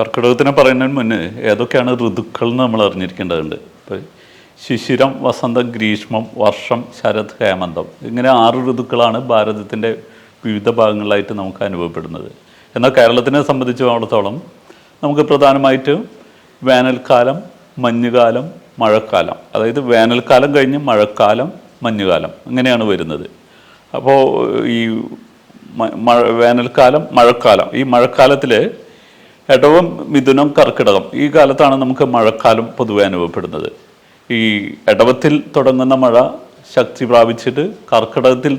കർക്കിടകത്തിനെ പറയുന്നതിന് മുന്നേ ഏതൊക്കെയാണ് ഋതുക്കൾ എന്ന് നമ്മൾ അറിഞ്ഞിരിക്കേണ്ടതുണ്ട്. ഇപ്പോൾ ശിശിരം, വസന്തം, ഗ്രീഷ്മം, വർഷം, ശരത്, ഹേമന്തം, ഇങ്ങനെ 6 ഋതുക്കളാണ് ഭാരതത്തിൻ്റെ വിവിധ ഭാഗങ്ങളിലായിട്ട് നമുക്ക് അനുഭവപ്പെടുന്നത്. എന്നാൽ കേരളത്തിനെ സംബന്ധിച്ചിടത്തോളം നമുക്ക് പ്രധാനമായിട്ട് വേനൽക്കാലം, മഞ്ഞുകാലം, മഴക്കാലം, അതായത് വേനൽക്കാലം കഴിഞ്ഞ് മഴക്കാലം, മഞ്ഞുകാലം അങ്ങനെയാണ് വരുന്നത്. അപ്പോൾ ഈ വേനൽക്കാലം, മഴക്കാലം, ഈ മഴക്കാലത്തിൽ ഇടവം, മിഥുനം, കർക്കിടകം ഈ കാലത്താണ് നമുക്ക് മഴക്കാലം പൊതുവെ അനുഭവപ്പെടുന്നത്. ഈ ഇടവത്തിൽ തുടങ്ങുന്ന മഴ ശക്തി പ്രാപിച്ചിട്ട് കർക്കിടകത്തിൽ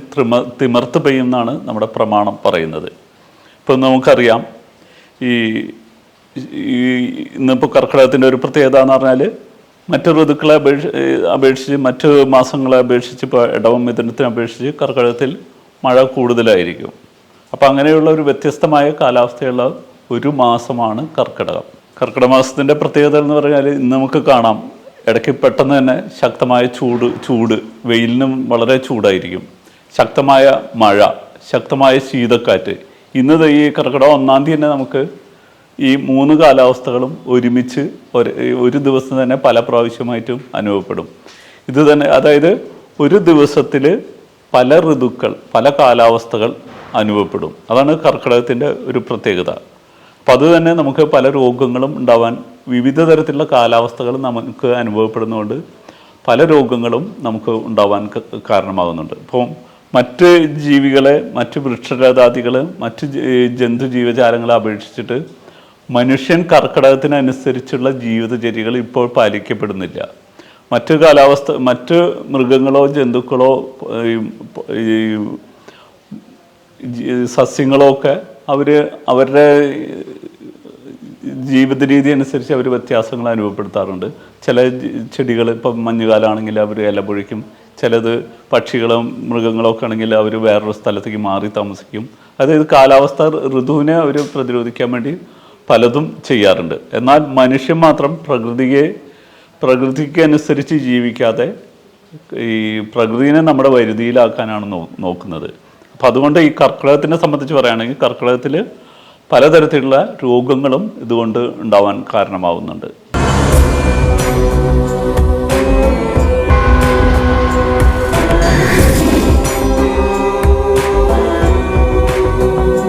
തിമിർത്ത് പെയ്യുമെന്നാണ് നമ്മുടെ പ്രമാണം പറയുന്നത്. ഇപ്പം നമുക്കറിയാം, ഈ ഇന്നിപ്പോൾ കർക്കിടകത്തിൻ്റെ ഒരു പ്രത്യേകത എന്ന് പറഞ്ഞാൽ മറ്റ് ഋതുക്കളെ അപേക്ഷിച്ച് മറ്റ് മാസങ്ങളെ അപേക്ഷിച്ച് ഇപ്പോൾ ഇടവം, മിഥുനത്തിനെ അപേക്ഷിച്ച് കർക്കിടകത്തിൽ മഴ കൂടുതലായിരിക്കും. അപ്പം അങ്ങനെയുള്ള ഒരു വ്യത്യസ്തമായ കാലാവസ്ഥയുള്ള ഒരു മാസമാണ് കർക്കിടകം. കർക്കിടക മാസത്തിൻ്റെ പ്രത്യേകത എന്ന് പറഞ്ഞാൽ ഇന്ന് നമുക്ക് കാണാം, ഇടയ്ക്ക് പെട്ടെന്ന് തന്നെ ശക്തമായ ചൂട്, വെയിലിനും വളരെ ചൂടായിരിക്കും, ശക്തമായ മഴ, ശക്തമായ ശീതക്കാറ്റ്. ഇന്ന് ഈ കർക്കിടകം 1-ാം തീയതി തന്നെ നമുക്ക് ഈ 3 കാലാവസ്ഥകളും ഒരുമിച്ച് ഒരു ദിവസം തന്നെ പല പ്രാവശ്യമായിട്ടും അനുഭവപ്പെടും. ഇത് തന്നെ, അതായത് ഒരു ദിവസത്തിൽ പല ഋതുക്കൾ, പല കാലാവസ്ഥകൾ അനുഭവപ്പെടും. അതാണ് കർക്കിടകത്തിൻ്റെ ഒരു പ്രത്യേകത. അപ്പം അത് തന്നെ നമുക്ക് പല രോഗങ്ങളും ഉണ്ടാവാൻ, വിവിധ തരത്തിലുള്ള കാലാവസ്ഥകൾ നമുക്ക് അനുഭവപ്പെടുന്നതുകൊണ്ട് പല രോഗങ്ങളും നമുക്ക് ഉണ്ടാവാൻ കാരണമാകുന്നുണ്ട്. ഇപ്പം മറ്റ് ജീവികളെ, മറ്റ് വൃക്ഷലതാദികൾ, മറ്റ് ജന്തു ജീവജാലങ്ങളെ അപേക്ഷിച്ചിട്ട് മനുഷ്യൻ കർക്കിടകത്തിനനുസരിച്ചുള്ള ജീവിതചര്യകൾ ഇപ്പോൾ പാലിക്കപ്പെടുന്നില്ല. മറ്റ് കാലാവസ്ഥ, മറ്റ് മൃഗങ്ങളോ ജന്തുക്കളോ സസ്യങ്ങളോ ഒക്കെ അവരുടെ ജീവിത രീതി അനുസരിച്ച് അവർ വ്യത്യാസങ്ങൾ അനുഭവപ്പെടുത്താറുണ്ട്. ചില ചെടികൾ ഇപ്പം മഞ്ഞുകാലമാണെങ്കിൽ അവർ ഇല പൊഴിക്കും, ചിലത് പക്ഷികളും മൃഗങ്ങളോ ഒക്കെ ആണെങ്കിൽ അവർ വേറൊരു സ്ഥലത്തേക്ക് മാറി താമസിക്കും. അതായത് കാലാവസ്ഥ ഋതുവിനെ അവർ പ്രതിരോധിക്കാൻ വേണ്ടി പലതും ചെയ്യാറുണ്ട്. എന്നാൽ മനുഷ്യൻ മാത്രം പ്രകൃതിക്ക് അനുസരിച്ച് ജീവിക്കാതെ ഈ പ്രകൃതിനെ നമ്മുടെ വരുതിയിലാക്കാനാണ് നോക്കുന്നത്. അപ്പം അതുകൊണ്ട് ഈ കർക്കിടകത്തിനെ സംബന്ധിച്ച് പറയുകയാണെങ്കിൽ കർക്കിടകത്തിൽ പലതരത്തിലുള്ള രോഗങ്ങളും ഇതുകൊണ്ട് ഉണ്ടാവാൻ കാരണമാവുന്നുണ്ട്.